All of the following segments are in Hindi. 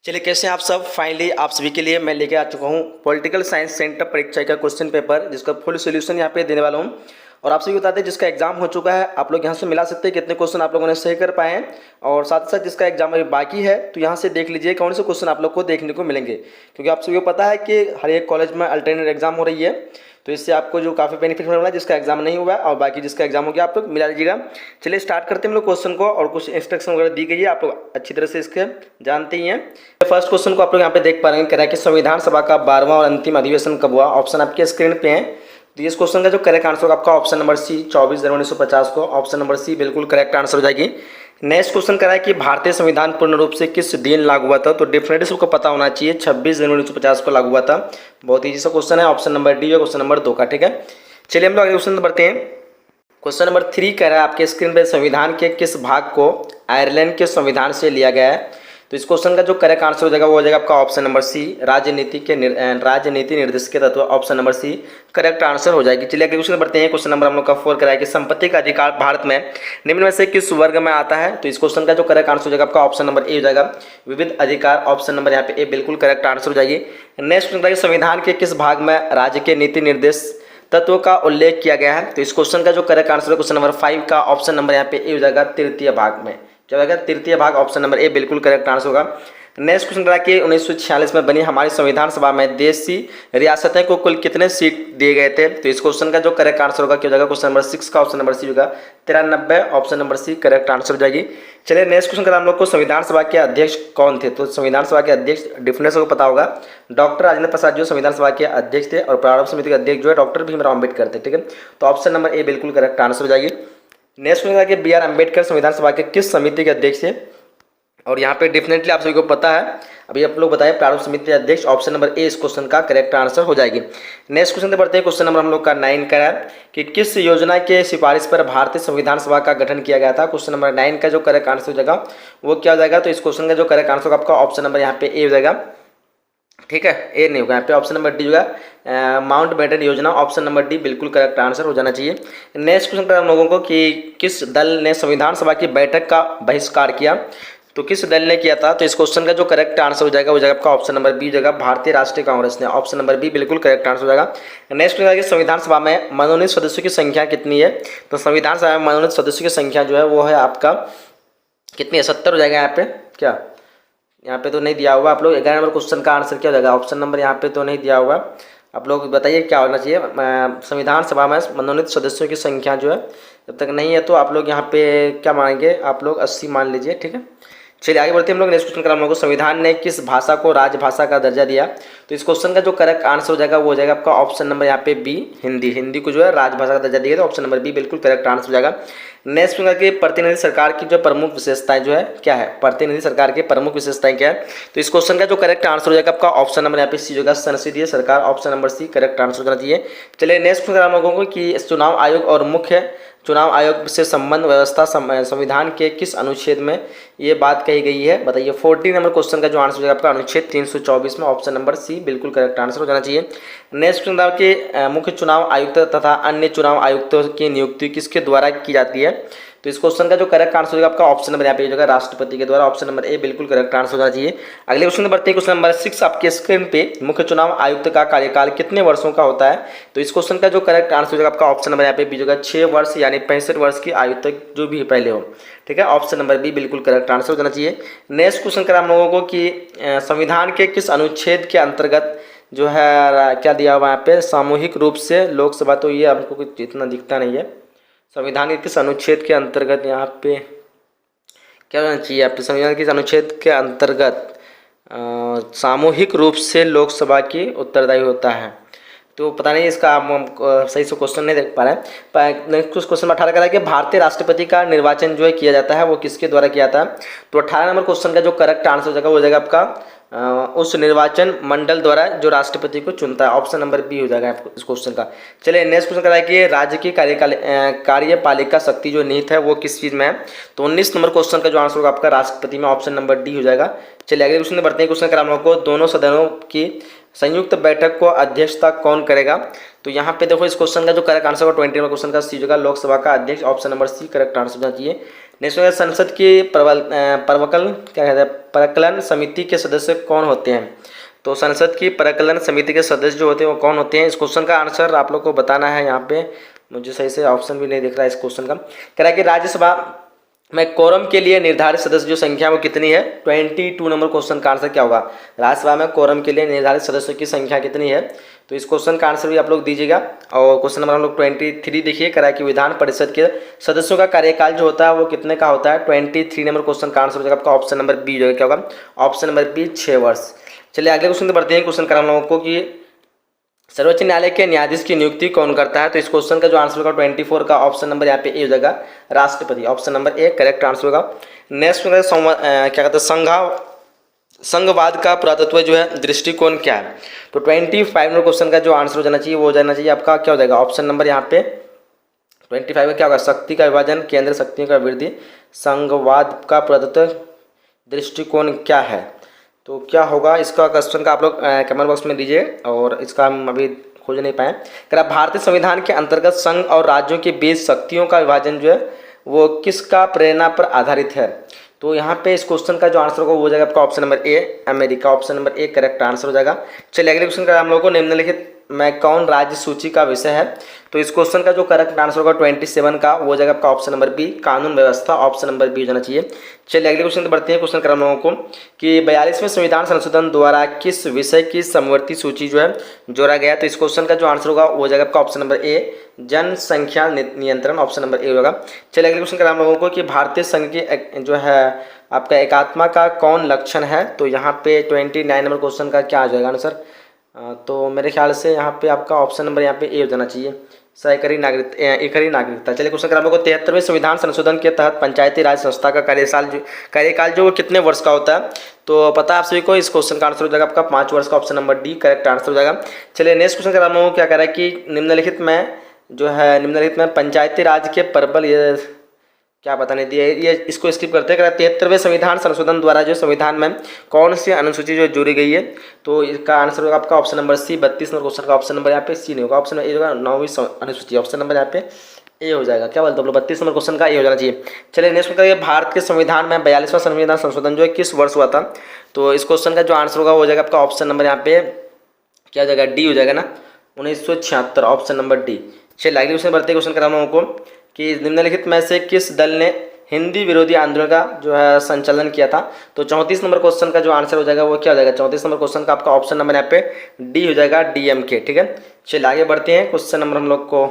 चलिए, कैसे हैं आप सब। फाइनली आप सभी के लिए मैं लेके आ चुका हूँ पॉलिटिकल साइंस सेंटर परीक्षा का क्वेश्चन पेपर, जिसका फुल सोल्यूशन यहाँ पे देने वाला हूँ। और आप सभी बताते हैं जिसका एग्जाम हो चुका है, आप लोग यहाँ से मिला सकते हैं कितने क्वेश्चन आप लोगों ने सही कर पाए हैं। और साथ ही साथ जिसका एग्जाम अभी बाकी है, तो यहाँ से देख लीजिए कौन से क्वेश्चन आप लोग को देखने को मिलेंगे, क्योंकि आप सभी को पता है कि हर एक कॉलेज में अल्टरनेट एग्जाम हो रही है। तो इससे आपको जो काफ़ी बेनिफिट होने वाला है, जिसका एग्जाम नहीं हुआ है और बाकी जिसका एग्जाम हो गया, आप लोग मिला लीजिएगा। चलिए स्टार्ट करते हैं हम लोग क्वेश्चन को, और कुछ इंस्ट्रक्शन वगैरह दी गई है, आप लोग अच्छी तरह से इसके जानते ही हैं। फर्स्ट क्वेश्चन को आप लोग यहाँ पे देख पा रहे हैं, कह रहा है कि संविधान सभा का 12वां और अंतिम अधिवेशन कब हुआ। ऑप्शन आपके स्क्रीन पे है। तो इस क्वेश्चन का जो करेक्ट आंसर होगा आपका ऑप्शन नंबर सी, 24 जनवरी 1950 को। ऑप्शन नंबर सी बिल्कुल करेक्ट आंसर हो जाएगी। नेक्स्ट क्वेश्चन कह रहा है कि भारतीय संविधान पूर्ण रूप से किस दिन लागू हुआ था। तो डेफिनेटली सबको पता होना चाहिए, 26 जनवरी 1950 को लागू हुआ था। बहुत ईजी सा क्वेश्चन है। ऑप्शन नंबर डी है क्वेश्चन नंबर 2 का। ठीक है, चलिए हम लोग अगले क्वेश्चन बढ़ते हैं। क्वेश्चन नंबर 3 कह रहा है आपके स्क्रीन पर, संविधान के किस भाग को आयरलैंड के संविधान से लिया गया है। तो इस क्वेश्चन का जो करेक्ट आंसर हो जाएगा वो हो जाएगा आपका ऑप्शन नंबर सी, राजनीति निर्देश के तत्व। Option number C correct answer हो जाएगी। चलिए अगले क्वेश्चन बढ़ते हैं। क्वेश्चन नंबर हम लोग का 4 कराया कि संपत्ति का अधिकार भारत में निम्न में से किस वर्ग में आता है। तो इस क्वेश्चन का जो करेक्ट आंसर हो जाएगा आपका ऑप्शन नंबर ए हो जाएगा, विविध अधिकार। ऑप्शन नंबर यहाँ पे ए बिल्कुल करेक्ट आंसर हो जाएगी। नेक्स्ट क्वेश्चन, संविधान के किस भाग में राज्य के नीति निर्देश तत्व का उल्लेख किया गया है। तो इस क्वेश्चन का जो करेक्ट आंसर है क्वेश्चन नंबर 5 का, ऑप्शन नंबर यहाँ पे ए हो जाएगा, तृतीय भाग में। क्या होगा, तृतीय भाग। ऑप्शन नंबर ए बिल्कुल करेक्ट आंसर होगा। नेक्स्ट क्वेश्चन रहा कि 1946 में बनी हमारी संविधान सभा में देशी रियासतें को कुल कितने सीट दिए गए थे। तो इस क्वेश्चन का जो करेक्ट आंसर होगा क्या हो जाएगा, क्वेश्चन नंबर 6 का। ऑप्शन नंबर सी होगा 93। Option number C correct answer हो जाएगी। चलिए नेक्स्ट क्वेश्चन करा हम लोग को, संविधान सभा के अध्यक्ष कौन थे। तो संविधान सभा के अध्यक्ष डेफिनेटली को पता होगा, डॉक्टर राजेंद्र प्रसाद जो संविधान सभा के अध्यक्ष थे, और प्रारंभ समिति के अध्यक्ष जो है डॉक्टर भीमराव अम्बेडकर थे। ठीक है, तो ऑप्शन नंबर ए बिल्कुल करेक्ट आंसर हो जाएगी। नेक्स्ट क्वेश्चन कि बी आर अम्बेडकर संविधान सभा के किस समिति के अध्यक्ष थे। और यहाँ पे डेफिनेटली आप सभी को पता है, अभी आप लोग बताएं, प्रारूप समिति अध्यक्ष। ऑप्शन नंबर ए इस क्वेश्चन का करेक्ट आंसर हो जाएगी। नेक्स्ट क्वेश्चन पे बढ़ते हैं। क्वेश्चन नंबर हम लोग का 9 का है कि किस योजना के सिफारिश पर भारतीय संविधान सभा का गठन किया गया था। क्वेश्चन नंबर 9 का जो करेक्ट आंसर हो जाएगा वो क्या हो जाएगा। तो इस क्वेश्चन का जो करेक्ट आंसर होगा आपका ऑप्शन नंबर यहाँ पे ए हो जाएगा। ठीक है, ए नहीं होगा यहाँ पे, ऑप्शन नंबर डी होगा, माउंट बेटन योजना। ऑप्शन नंबर डी बिल्कुल करेक्ट आंसर हो जाना चाहिए। नेक्स्ट क्वेश्चन पर हम लोगों को कि किस दल ने संविधान सभा की बैठक का बहिष्कार किया। तो किस दल ने किया था। तो इस क्वेश्चन का जो करेक्ट आंसर हो जाएगा वो जाएगा आपका ऑप्शन नंबर बी जाएगा, भारतीय राष्ट्रीय कांग्रेस ने। ऑप्शन नंबर बी बिल्कुल करेक्ट आंसर हो जाएगा। नेक्स्ट क्वेश्चन, संविधान सभा में मनोनीत सदस्यों की संख्या कितनी है। तो संविधान सभा में मनोनीत सदस्यों की संख्या जो है वो है आपका कितनी है, 70 हो जाएगा। यहाँ पे क्या, यहाँ पे तो नहीं दिया हुआ। आप लोग 11 नंबर क्वेश्चन का आंसर क्या हो जाएगा, ऑप्शन नंबर यहाँ पे तो नहीं दिया हुआ। आप लोग बताइए क्या होना चाहिए। संविधान सभा में मनोनीत सदस्यों की संख्या जो है जब तक नहीं है तो आप लोग यहाँ पे क्या मानेंगे, आप लोग 80 मान लीजिए। ठीक है, चलिए आगे बढ़ते हैं हम लोग। नेक्स्ट क्वेश्चन का हम लोग को, संविधान ने किस भाषा को राजभाषा का दर्जा दिया। तो इस क्वेश्चन का जो करेक्ट आंसर हो जाएगा वो हो जाएगा आपका ऑप्शन नंबर यहाँ पे बी, हिंदी। हिंदी को जो है राजभाषा का दर्जा दिया, तो ऑप्शन नंबर बी बिल्कुल करेक्ट आंसर हो जाएगा। नेक्स्ट क्वेश्चन की प्रतिनिधि सरकार की जो प्रमुख विशेषताएं जो है क्या है, प्रतिनिधि सरकार की प्रमुख विशेषताएं क्या है। तो इस क्वेश्चन का जो करेक्ट आंसर हो जाएगा आपका ऑप्शन नंबर यहाँ पे सी होगा, संसदीय सरकार। Option number C correct answer होना चाहिए। चलिए नेक्स्ट क्वेश्चन हम लोगों को कि चुनाव आयोग और मुख्य चुनाव आयोग से संबंध व्यवस्था संविधान के किस अनुच्छेद में ये बात कही गई है, बताइए। 14 नंबर क्वेश्चन का जो आंसर हो जाएगा आपका अनुच्छेद 324 में। ऑप्शन नंबर सी बिल्कुल करेक्ट आंसर हो जाना चाहिए। नेक्स्ट क्वेश्चन के मुख्य चुनाव आयुक्त तथा अन्य चुनाव आयुक्तों की नियुक्ति किसके द्वारा की जाती है। तो इस क्वेश्चन का जो करेक्ट आंसर होगा आपका ऑप्शन नंबर यहाँ पे होगा, राष्ट्रपति के द्वारा। ऑप्शन नंबर ए बिल्कुल करेक्ट आंसर होना चाहिए। अगले क्वेश्चन बढ़ते हैं। क्वेश्चन नंबर 6 आपके स्क्रीन पे, मुख्य चुनाव आयुक्त का कार्यकाल कितने वर्षों का होता है। तो इस क्वेश्चन का जो करेक्ट आंसर होगा आपका ऑप्शन नंबर यहाँ पे बी होगा, 6 वर्ष यानी 65 वर्ष की आयु तक जो भी पहले हो। ठीक है, ऑप्शन नंबर बी बिल्कुल करेक्ट आंसर हो जाना चाहिए। नेक्स्ट क्वेश्चन करा हम लोगों को कि संविधान के किस अनुच्छेद के अंतर्गत जो है क्या दिया हुआ यहाँ पे, सामूहिक रूप से लोकसभा। तो ये हमको कुछ इतना दिखता नहीं है। संविधान के किस अनुच्छेद के अंतर्गत यहाँ पे क्या होना चाहिए, आपके संविधान के अनुच्छेद के अंतर्गत सामूहिक रूप से लोकसभा की उत्तरदायी होता है। तो पता नहीं इसका हम सही से क्वेश्चन नहीं देख पा रहे हैं। नेक्स्ट क्वेश्चन 18 का है कि भारतीय राष्ट्रपति का निर्वाचन जो है किया जाता है वो किसके द्वारा किया जाता है। तो 18 नंबर क्वेश्चन का जो करेक्ट आंसर हो जाएगा वो हो जाएगा आपका उस निर्वाचन मंडल द्वारा जो राष्ट्रपति को चुनता है। ऑप्शन नंबर बी हो जाएगा इस क्वेश्चन का। चलिए नेक्स्ट क्वेश्चन है कि राज्य की कार्यपालिका शक्ति जो नीति है वो किस चीज़ में है। तो 19 नंबर क्वेश्चन का जो आंसर होगा आपका राष्ट्रपति में। ऑप्शन नंबर डी हो जाएगा। चलिए अगले क्वेश्चन में बढ़ते हैं। क्वेश्चन का हम लोग को, दोनों सदनों की संयुक्त बैठक को अध्यक्षता कौन करेगा। तो यहाँ पे देखो इस क्वेश्चन का जो करेक्ट आंसर होगा 20 नंबर क्वेश्चन का सी होगा, लोकसभा का अध्यक्ष। Option number C correct answer होना चाहिए। नेक्स्ट है संसद की प्रवकल क्या कहते हैं प्रकलन समिति के सदस्य कौन होते हैं। तो संसद की प्रकलन समिति के सदस्य जो होते हैं वो कौन होते हैं। इस क्वेश्चन का आंसर आप लोग को बताना है। यहाँ पे मुझे सही से ऑप्शन भी नहीं दिख रहा है इस क्वेश्चन का। कह रहा है कि राज्यसभा में कोरम के लिए निर्धारित सदस्य जो संख्या वो कितनी है। 22 नंबर क्वेश्चन का आंसर क्या होगा। राज्यसभा में कोरम के लिए निर्धारित सदस्यों की संख्या कितनी है। तो इस क्वेश्चन का आंसर भी आप लोग दीजिएगा। और क्वेश्चन नंबर हम लोग 23 देखिए, करा कि विधान परिषद के सदस्यों का कार्यकाल जो होता है वो कितने का होता है। 23 नंबर क्वेश्चन का आंसर हो जाएगा आपका ऑप्शन नंबर बी जो क्या होगा, ऑप्शन नंबर बी 6 वर्ष। चलिए अगले क्वेश्चन बढ़ते हैं। क्वेश्चन करा हम लोगों को कि सर्वोच्च न्यायालय के न्यायाधीश की नियुक्ति कौन करता है। तो इस क्वेश्चन का जो आंसर होगा 24 का ऑप्शन नंबर यहाँ पे ए हो जाएगा, राष्ट्रपति। Option number A correct answer होगा। नेक्स्ट क्या कहते हैं संघवाद का पुरातत्व जो है दृष्टिकोण क्या है। तो 25 नंबर क्वेश्चन का जो आंसर हो जाना चाहिए वो हो जाना चाहिए आपका क्या हो जाएगा, ऑप्शन नंबर यहाँ पे 25 में क्या होगा, शक्ति का विभाजन, केंद्र शक्तियों का वृद्धि, संघवाद का पुरातत्व दृष्टिकोण क्या है। तो क्या होगा इसका क्वेश्चन का आप लोग कमेंट बॉक्स में दीजिए और इसका हम अभी खोज नहीं पाए। अगर भारतीय संविधान के अंतर्गत संघ और राज्यों के बीच शक्तियों का विभाजन जो है वो किसका प्रेरणा पर आधारित है। तो यहाँ पे इस क्वेश्चन का जो आंसर होगा वो हो जाएगा आपका option number A America. Option number A correct answer हो जाएगा। चलिए अगले क्वेश्चन का हम लोगों को निम्नलिखित में कौन राज्य सूची का विषय है। तो इस क्वेश्चन का जो करेक्ट आंसर होगा 27 का वो हो जाएगा आपका ऑप्शन नंबर बी कानून व्यवस्था। ऑप्शन नंबर बी हो जाना चाहिए। चलिए अगले क्वेश्चन बढ़ते हैं। क्वेश्चन हम लोगों को कि 42वें संविधान संशोधन द्वारा किस विषय की समवर्ती सूची जो है जोड़ा गया। तो इस क्वेश्चन का जो आंसर होगा वो हो जाएगा आपका ऑप्शन नंबर ए जनसंख्या नियंत्रण। ऑप्शन नंबर ए होगा। चलिए अगले क्वेश्चन हम लोगों को कि भारतीय संघ की जो है आपका एकात्मता का कौन लक्षण है। तो यहाँ पे 29 नंबर क्वेश्चन का क्या आ जाएगा आंसर। तो मेरे ख्याल से यहाँ पे आपका ऑप्शन नंबर यहाँ पे ए हो जाना चाहिए, सहकारी नागरिकता। चलिए क्वेश्चन हम लोग को 73वें संविधान संशोधन के तहत पंचायती राज संस्था का कार्यकाल जो वो कितने वर्ष का होता है। तो पता है आप सभी को, इस क्वेश्चन का आंसर हो जाएगा आपका 5 वर्ष का। Option number D correct answer हो जाएगा। चलिए नेक्स्ट क्वेश्चन हम लोगों को क्या कह रहा है कि निम्नलिखित में पंचायती राज के प्रबल ये क्या पता नहीं दिया, ये इसको स्किप करते हैं। 73वें संविधान संशोधन द्वारा जो संविधान में कौन सी अनुसूची जो जोड़ी गई है। तो इसका आंसर होगा आपका option number C. 32 number question का ऑप्शन नंबर यहाँ पे सी नहीं होगा, ऑप्शन ए होगा 9वीं अनुसूची। ऑप्शन नंबर यहाँ पे ए हो जाएगा। क्या बोलते हो 32 नंबर क्वेश्चन का ए हो जाना चाहिए। चलिए नेक्स्ट करिए भारत के संविधान में 42वां संविधान संशोधन जो है किस वर्ष हुआ था। तो इस क्वेश्चन का जो आंसर होगा हो जाएगा आपका ऑप्शन नंबर यहाँ पे क्या हो जाएगा, डी हो जाएगा ना, 1976। Option number D. चलिए अगले क्वेश्चन बढ़ते क्वेश्चन कराना हमको कि निम्नलिखित में से किस दल ने हिंदी विरोधी आंदोलन का जो है संचालन किया था। तो 34 नंबर क्वेश्चन का जो आंसर हो जाएगा वो क्या हो जाएगा, 34 नंबर क्वेश्चन का आपका ऑप्शन नंबर यहाँ पे डी हो जाएगा, डीएमके। ठीक है चलिए आगे बढ़ते हैं। क्वेश्चन नंबर हम लोग को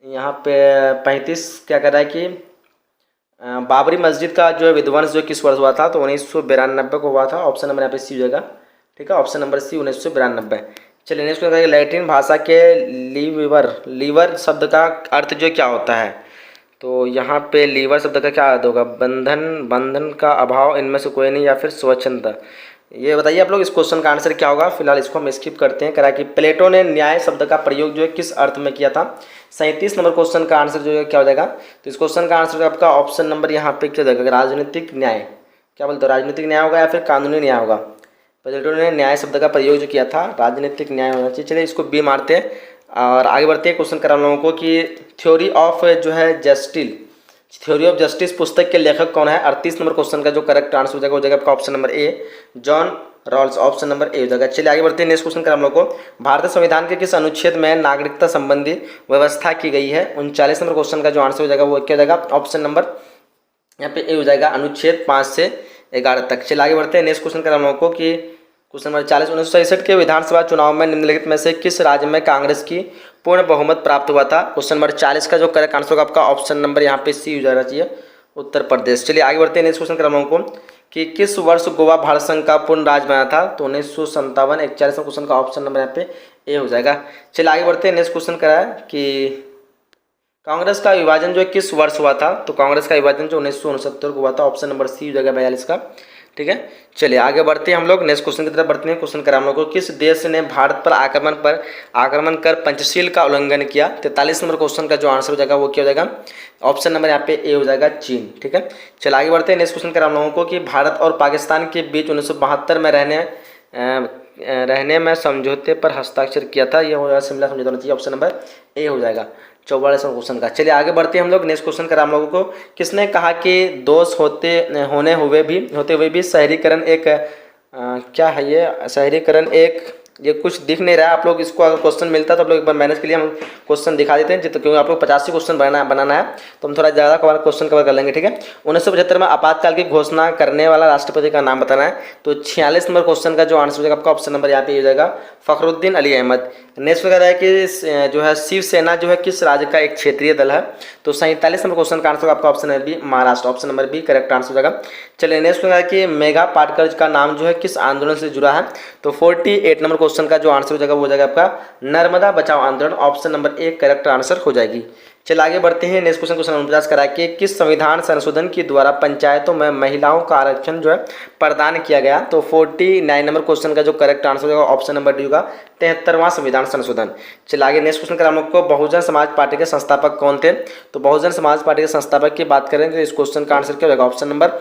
यहाँ पे 35 क्या कर रहा है कि बाबरी मस्जिद का जो है विध्वंस जो किस वर्ष हुआ था। तो 1992 को हुआ था। ऑप्शन नंबर यहाँ पे सी हो जाएगा। ठीक है ऑप्शन नंबर सी 1992। चलिए नेक्स्ट क्वेश्चन लैटिन भाषा के लीवर शब्द का अर्थ जो क्या होता है। तो यहाँ पे लीवर शब्द का क्या अर्थ होगा, बंधन का अभाव, इनमें से कोई नहीं, या फिर स्वच्छंदता। ये बताइए आप लोग इस क्वेश्चन का आंसर क्या होगा। फिलहाल इसको हम स्किप करते हैं। करा कि प्लेटो ने न्याय शब्द का प्रयोग जो है किस अर्थ में किया था। 37 नंबर क्वेश्चन का आंसर जो है क्या हो जाएगा। तो इस क्वेश्चन का आंसर आपका ऑप्शन नंबर यहाँ पे क्या हो जाएगा, राजनीतिक न्याय। क्या बोलते हो, राजनीतिक न्याय होगा या फिर कानूनी न्याय होगा। प्लेटो ने न्याय शब्द का प्रयोग जो किया था राजनीतिक न्याय होना चाहिए। चलिए इसको बी मारते हैं और आगे बढ़ते हैं। क्वेश्चन करा हम लोगों को कि थ्योरी ऑफ जस्टिस पुस्तक के लेखक कौन है। 38 नंबर क्वेश्चन का जो करेक्ट आंसर हो जाएगा वो जाएगा आपका option number A John Rawls. Option number A हो जाएगा। चलिए आगे बढ़ते हैं। नेक्स्ट क्वेश्चन करा हम लोग को भारतीय संविधान के किस अनुच्छेद में नागरिकता संबंधी व्यवस्था की गई है। 39 नंबर क्वेश्चन का जो आंसर हो जाएगा वो क्या हो जाएगा, ऑप्शन नंबर यहाँ पे ए हो जाएगा, अनुच्छेद 5 से 11 तक। चलिए आगे बढ़ते हैं। नेक्स्ट क्वेश्चन करा हम लोग को कि क्वेश्चन नंबर 40 1967 के विधानसभा चुनाव में निम्नलिखित में से किस राज्य में कांग्रेस की पूर्ण बहुमत प्राप्त हुआ था। क्वेश्चन नंबर 40 का जो करेक्ट आंसर होगा आपका ऑप्शन नंबर यहाँ पे सी हो जाना चाहिए, उत्तर प्रदेश। चलिए आगे बढ़ते हैं। नेक्स्ट क्वेश्चन करा हमको कि किस वर्ष गोवा भारत संघ का पूर्ण राज्य बना था। तो 1957। 41 क्वेश्चन का ऑप्शन नंबर यहाँ पे ए हो जाएगा। चलिए आगे बढ़ते हैं। नेक्स्ट क्वेश्चन करा है कि कांग्रेस का विभाजन जो किस वर्ष हुआ था। तो कांग्रेस का विभाजन जो 1969 को हुआ था। ऑप्शन नंबर सी हो जाएगा 42 का। ठीक है चलिए आगे बढ़ते हैं हम लोग नेक्स्ट क्वेश्चन की तरफ बढ़ते हैं। क्वेश्चन करा हम लोग को किस देश ने भारत पर आक्रमण कर पंचशील का उल्लंघन किया। 43 नंबर क्वेश्चन का जो आंसर हो जाएगा वो क्या हो जाएगा, ऑप्शन नंबर यहाँ पे ए हो जाएगा, चीन। ठीक है चलिए आगे बढ़ते हैं। नेक्स्ट क्वेश्चन करा हम लोगों को कि भारत और पाकिस्तान के बीच 1972 में रहने में समझौते पर हस्ताक्षर किया था, ये हो जाएगा शिमला समझौता होना चाहिए, ऑप्शन नंबर ए हो जाएगा 44वां क्वेश्चन का। चलिए आगे बढ़ते हैं हम लोग नेक्स्ट क्वेश्चन कर हम लोगों को। किसने कहा कि दोष होते हुए भी शहरीकरण एक क्या है ये शहरीकरण एक, ये कुछ दिख नहीं रहा है आप लोग, इसको अगर क्वेश्चन मिलता है तो आप लोग एक बार मैनेज के लिए हम क्वेश्चन दिखा देते हैं, क्योंकि आप लोग 85 क्वेश्चन बनाना है तो हम थोड़ा ज़्यादा क्वेश्चन कवर कर लेंगे, ठीक है। 1975 में आपातकाल की घोषणा करने वाला राष्ट्रपति का नाम बताना है। तो 46 नंबर क्वेश्चन का जो आंसर हो जाएगा आपका ऑप्शन नंबर यहाँ पे हो जाएगा फखरुद्दीन अली अहमद। नेक्स्ट वगैरह है कि जो है शिवसेना जो है किस राज्य का एक क्षेत्रीय दल है। तो 47 नंबर क्वेश्चन का आंसर आपका option number B Maharashtra, option number B correct answer हो जाएगा। चलिए नेक्स्ट वगैरह है कि मेघा पाटकर का नाम जो है किस आंदोलन से जुड़ा है। तो 48 नंबर क्वेश्चन का जो आंसर हो जाएगा वो हो जाएगा आपका नर्मदा बचाओ आंदोलन, option number A correct answer हो जाएगी। चलिए आगे बढ़ते हैं नेक्स्ट क्वेश्चन 49 करा के किस संविधान संशोधन के द्वारा पंचायतों में महिलाओं का आरक्षण जो है प्रदान किया गया। तो 49 नंबर क्वेश्चन का जो करेक्ट आंसर होगा ऑप्शन नंबर डी होगा 73वां संविधान संशोधन। चलिए आगे नेक्स्ट क्वेश्चन करा हम लोग को बहुजन समाज पार्टी के संस्थापक कौन थे। तो बहुजन समाज पार्टी के संस्थापक की बात करेंगे तो इस क्वेश्चन का आंसर क्या होगा ऑप्शन नंबर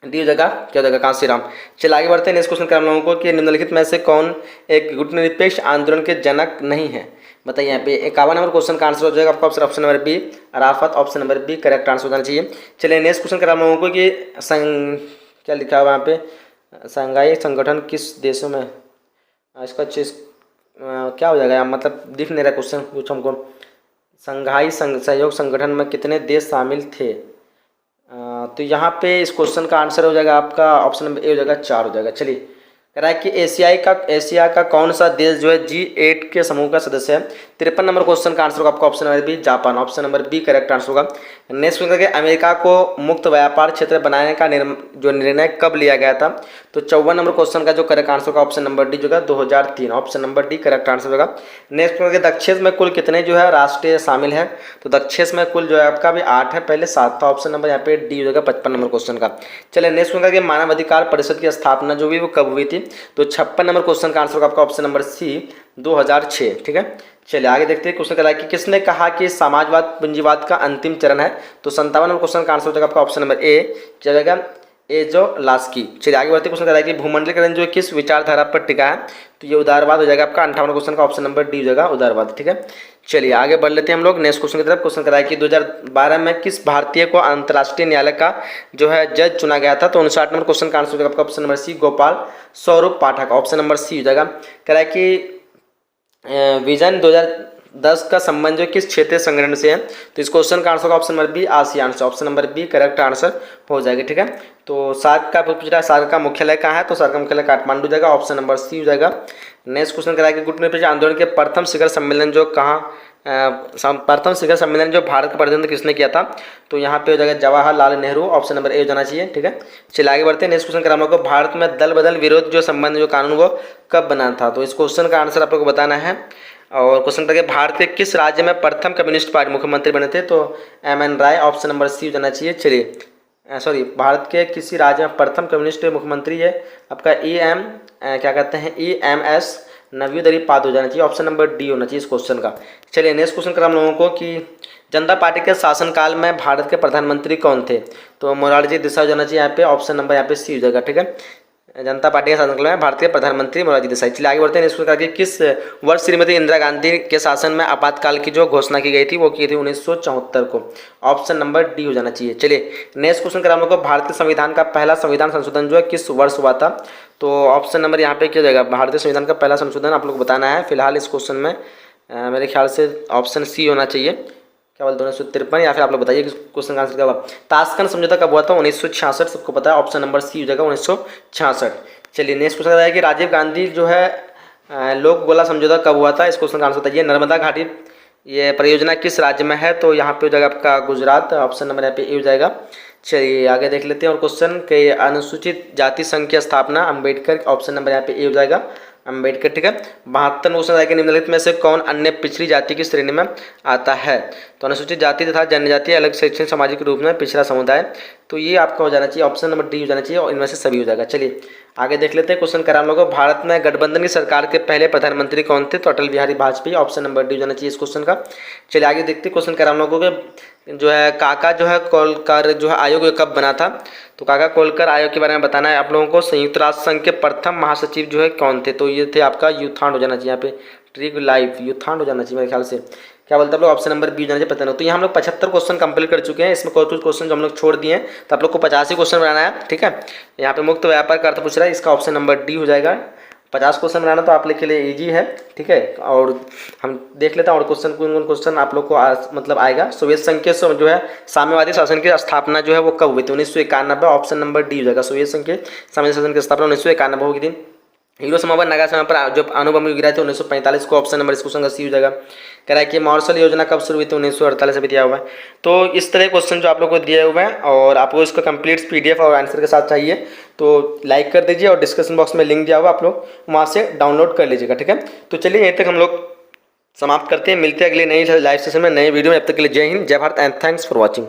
डी हो जाएगा, क्या हो जाएगा कांशीराम। चलिए आगे बढ़ते हैं नेक्स्ट क्वेश्चन कर हम लोगों को कि निम्नलिखित में से कौन एक गुटनिरपेक्ष आंदोलन के जनक नहीं है। बताइए यहाँ पे 51 नंबर क्वेश्चन का आंसर हो जाएगा आपका option number B Arafat, option number B correct answer होना चाहिए। चलिए नेक्स्ट क्वेश्चन कर हम लोगों को कि क्या लिखा हुआ यहाँ पे शंघाई संगठन किस देशों में, इसका चीज क्या हो जाएगा, मतलब दिख नहीं रहा क्वेश्चन पूछो हमको। शंघाई सहयोग संगठन में कितने देश शामिल थे। तो यहाँ पे इस क्वेश्चन का आंसर हो जाएगा आपका ऑप्शन नंबर ए हो जाएगा 4 हो जाएगा। चलिए कह रहा है कि एशिया का कौन सा देश जो है G8 के समूह का सदस्य है। 53 नंबर क्वेश्चन का आंसर होगा आपका option number B Japan, option number B correct answer होगा। नेक्स्ट क्वेश्चन करके अमेरिका को मुक्त व्यापार क्षेत्र बनाने का जो निर्णय कब लिया गया था। तो 54 नंबर क्वेश्चन का जो करेक्ट आंसर होगा ऑप्शन नंबर डी जो होगा 2003, option number D correct answer होगा। नेक्स्ट करके दक्षिण में कुल कितने जो है राष्ट्रीय शामिल है। तो दक्षिण में कुल जो है आपका भी 8 है, पहले 7 था, ऑप्शन नंबर यहाँ पे डी हो जाएगा 55 नंबर क्वेश्चन का। चलिए नेक्स्ट क्वेश्चन करके मानव अधिकार परिषद की स्थापना जो भी वो कब हुई थी। तो 56 नंबर क्वेश्चन का आंसर होगा आपका ऑप्शन नंबर सी 2006, ठीक है। चलिए आगे देखते हैं क्वेश्चन करा कि किसने कहा कि समाजवाद पूंजीवाद का अंतिम चरण है। तो 57 नंबर क्वेश्चन का आंसर हो जाएगा आपका ऑप्शन नंबर ए क्या जाएगा एजोलास्की। चलिए आगे बढ़ते क्वेश्चन करा कि भूमंडलीकरण जो किस विचारधारा पर टिका है। तो ये उदारवाद हो जाएगा आपका 58 क्वेश्चन का ऑप्शन नंबर डी हो जाएगा उदारवाद, ठीक है। चलिए आगे बढ़ लेते हैं हम लोग नेक्स्ट क्वेश्चन की तरफ। क्वेश्चन कराया कि 2012 में किस भारतीय को अंतर्राष्ट्रीय न्यायालय का जो है जज चुना गया था। तो 59 नंबर क्वेश्चन का आंसर हो जाएगा आपका ऑप्शन नंबर सी गोपाल स्वरूप पाठक, ऑप्शन नंबर सी हो जाएगा। कह रहा है कि विजन 2010 का संबंध जो किस क्षेत्रीय संगठन से है। तो इस क्वेश्चन का आंसर होगा ऑप्शन नंबर बी आसियान से, option number B correct answer हो जाएगा, ठीक है। तो सार्क का पूछ रहा है सार्क का मुख्यालय कहाँ है। तो सार्क का मुख्यालय काठमांडू जाएगा, ऑप्शन नंबर सी हो जाएगा। नेक्स्ट क्वेश्चन कराया कि गुटनिरपेक्ष आंदोलन के प्रथम शिखर सम्मेलन जो प्रथम शिखर सम्मेलन जो भारत का प्रतिनिधित्व किसने किया था। तो यहाँ पे हो जाएगा Jawaharlal Nehru, option number A हो जाना चाहिए, ठीक है। चलिए आगे बढ़ते हैं नेक्स्ट क्वेश्चन कराना होगा भारत में दल बदल विरोध जो संबंध जो कानून वो कब बना था। तो इस क्वेश्चन का आंसर आप लोग को बताना है। और क्वेश्चन करके भारत के किस राज्य में प्रथम कम्युनिस्ट पार्टी मुख्यमंत्री बने थे। तो MN राय, ऑप्शन नंबर सी हो जाना चाहिए। चलिए भारत के किसी राज्य में प्रथम कम्युनिस्ट मुख्यमंत्री है आपका क्या कहते हैं EMS नवीदरी पाद हो जाना चाहिए, ऑप्शन नंबर डी होना चाहिए इस क्वेश्चन का। चलिए नेक्स्ट क्वेश्चन करा हम लोगों को कि जनता पार्टी के शासनकाल में भारत के प्रधानमंत्री कौन थे। तो मोरारजी देसाई हो जाना चाहिए यहाँ पे, ऑप्शन नंबर यहाँ पे सी हो जाएगा, ठीक है। जनता पार्टी के शासनकाल में भारत के प्रधानमंत्री मोरारजी देसाई। चलिए आगे बढ़ते हैं नेक्स्ट क्वेश्चन किस वर्ष श्रीमती इंदिरा गांधी के शासन में आपातकाल की जो घोषणा की गई थी वो की थी 1974 को, ऑप्शन नंबर डी हो जाना चाहिए। चलिए नेक्स्ट क्वेश्चन करा हम लोग को भारतीय संविधान का पहला संविधान संशोधन जो है किस वर्ष हुआ था। तो ऑप्शन नंबर यहाँ पे क्या जाएगा भारतीय संविधान का पहला संशोधन आप लोग को बताना है। फिलहाल इस क्वेश्चन में मेरे ख्याल से ऑप्शन सी होना चाहिए, क्या बोलते हैं 1953, या फिर आप लोग बताइए कि क्वेश्चन का आंसर क्या हुआ। ताशकंद समझौता कब हुआ था 1966, सबको पता है, ऑप्शन नंबर सी हो जाएगा 1966। चलिए नेक्स्ट क्वेश्चन है कि राजीव गांधी जो है लोक गोला समझौता कब हुआ था। इस क्वेश्चन का आंसर बताइए। नर्मदा घाटी ये परियोजना किस राज्य में है। तो यहाँ पे हो जाएगा आपका गुजरात, ऑप्शन नंबर यहाँ पे ए हो जाएगा। चलिए आगे देख लेते हैं और क्वेश्चन के अनुसूचित जाति संघ की स्थापना अम्बेडकर, ऑप्शन नंबर यहाँ पे ए हो जाएगा अम्बेडकर, ठीक है। 72 क्वेश्चन आएगा निम्नलिखित में से कौन अन्य पिछड़ी जाति की श्रेणी में आता है। तो अनुसूचित जाति तथा जनजाति अलग शैक्षणिक सामाजिक रूप में पिछड़ा समुदाय, तो ये आपका हो जाना चाहिए ऑप्शन नंबर डी हो जाना चाहिए और इनमें से सभी हो जाएगा। चलिए आगे देख लेते हैं क्वेश्चन करा हम लोगों को भारत में गठबंधन की सरकार के पहले प्रधानमंत्री कौन थे। तो Atal Bihari Vajpayee, option number D हो जाना चाहिए इस क्वेश्चन का। चलिए आगे देखते हैं क्वेश्चन करा हम लोगों को जो है काका जो है कोलकर जो है आयोग कब बना था, तो काका कोलकर आयोग के बारे में बताना है आप लोगों को। संयुक्त राष्ट्र संघ के प्रथम महासचिव जो है कौन थे, तो ये थे आपका यूथांड हो जाना चाहिए, यहाँ पे ट्रिग लाइव यूथांड हो जाना चाहिए मेरे ख्याल से। क्या बोलते हैं आप लोग, ऑप्शन नंबर बी जाना चाहिए, पता नहीं। तो ये हम लोग 75 क्वेश्चन कंप्लीट कर चुके हैं, इसमें कुछ क्वेश्चन जो हम लोग छोड़ दिए हैं, तो आप लोग को 85 क्वेश्चन बनाना है, ठीक है। यहाँ पे मुक्त व्यापार का अर्थ पूछ रहा है, इसका ऑप्शन नंबर डी हो जाएगा। 50 क्वेश्चन बनाना तो आप लोग के लिए ईजी है, ठीक है। और हम देख लेते हैं और क्वेश्चन कौन कौन क्वेश्चन आप लोग को मतलब आएगा। सोवियत संघ के जो है साम्यवादी शासन की स्थापना जो है वो कब हुई थी, 1991। ऑप्शन नंबर डी हो जाएगा। सोवियत संघ के साम्यवादी शासन की स्थापना 1991 होगी थी। हिरोशिमा नागासाकी पर जो अणुबम गिराए थे 1945 को, ऑप्शन नंबर इस क्वेश्चन का सी हो जाएगा। कह रहा है कि मार्शल योजना कब शुरू हुई थी, 1948 में दिया हुआ है। तो इस तरह क्वेश्चन जो आप लोग को दिए हुए हैं और आपको इसका कंप्लीट पीडीएफ और आंसर के साथ चाहिए तो लाइक कर दीजिए और डिस्क्रिप्शन बॉक्स में लिंक दिया हुआ, आप लोग वहाँ से डाउनलोड कर लीजिएगा, ठीक है। तो चलिए यहीं तक हम लोग समाप्त करते हैं, मिलते हैं अगले नई लाइव सेशन में नए वीडियो में। अब तक के लिए जय हिंद, जय Bharat and thanks for watching.